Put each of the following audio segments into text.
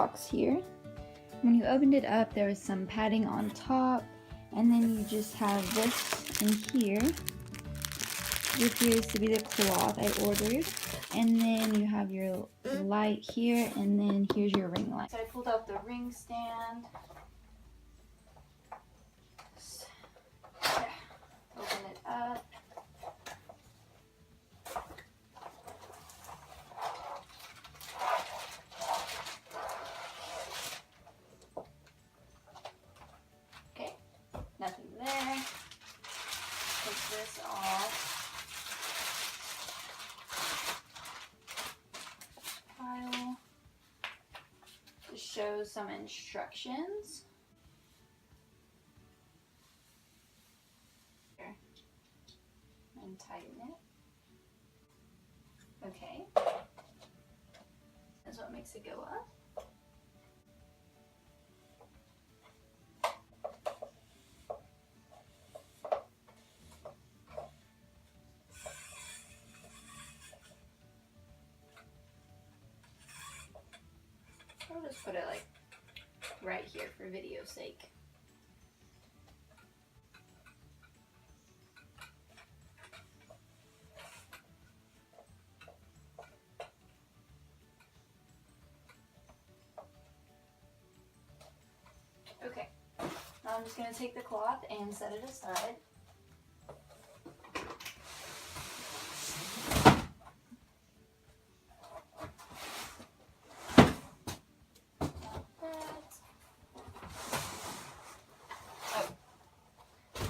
box here. When you opened it up, there was some padding on top, and then you just have this in here, which appears to be the cloth I ordered. And then you have your light here, and then here's your ring light. So I pulled out the ring stand. Open it up. Okay, nothing there. Take this off. Pile. Just shows some instructions. And tighten it. Okay. That's what makes it go up. I'll just put it like right here for video's sake. Okay, now I'm just going to take the cloth and set it aside.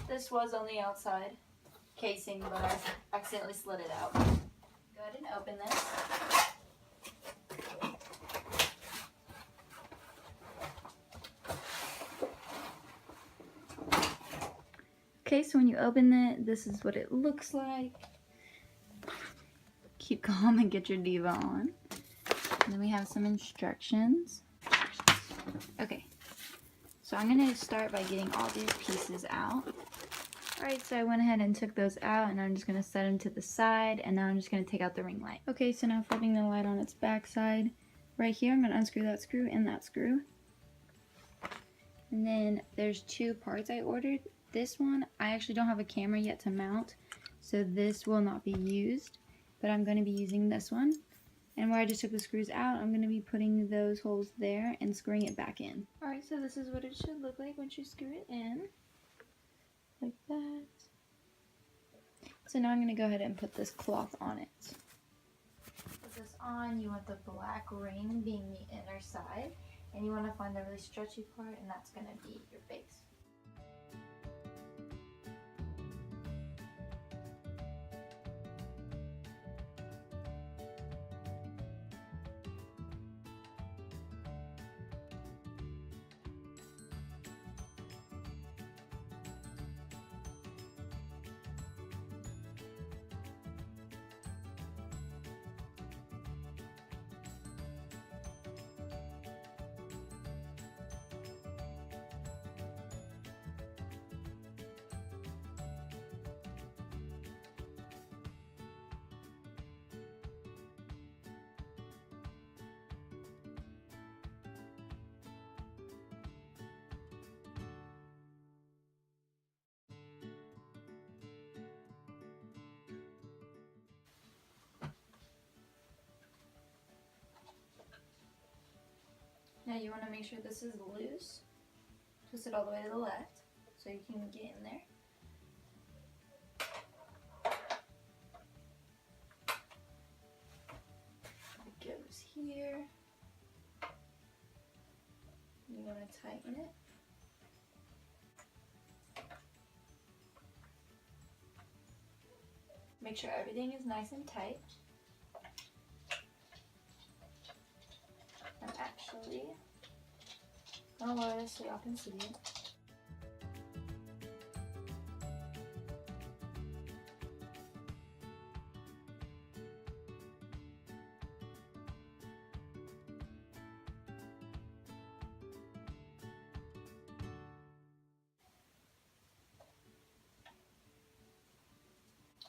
This was on the outside casing, but I accidentally slid it out. Go ahead and open this. Okay, so when you open it, this is what it looks like. Keep calm and get your Diva on. And then we have some instructions. Okay, so I'm going to start by getting all these pieces out. Alright, so I went ahead and took those out, and I'm just going to set them to the side, and now I'm just going to take out the ring light. Okay, so now flipping the light on its back side. Right here, I'm going to unscrew that screw and that screw. And then there's two parts I ordered. This one, I actually don't have a camera yet to mount, so this will not be used, but I'm going to be using this one. And where I just took the screws out, I'm going to be putting those holes there and screwing it back in. Alright, so this is what it should look like once you screw it in. Like that. So now I'm going to go ahead and put this cloth on it. Put this on, you want the black ring being the inner side, and you want to find the really stretchy part, and that's going to be your base. Now you want to make sure this is loose. Twist it all the way to the left so you can get in there. It goes here. You want to tighten it. Make sure everything is nice and tight. I'm actually gonna lower this so y'all can see it.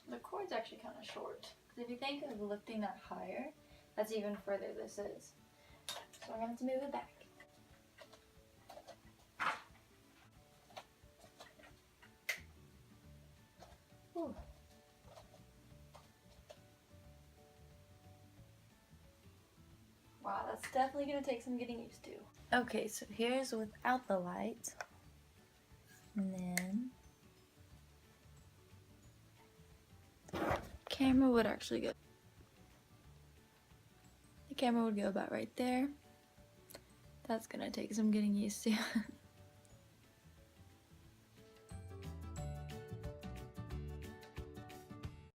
The cord's actually kind of short, because if you think of lifting that higher, that's even further this is. So I'm going to have to move it back. That's definitely gonna take some getting used to. Okay, so here's without the light. And then camera would actually go. The camera would go about right there. That's gonna take some getting used to.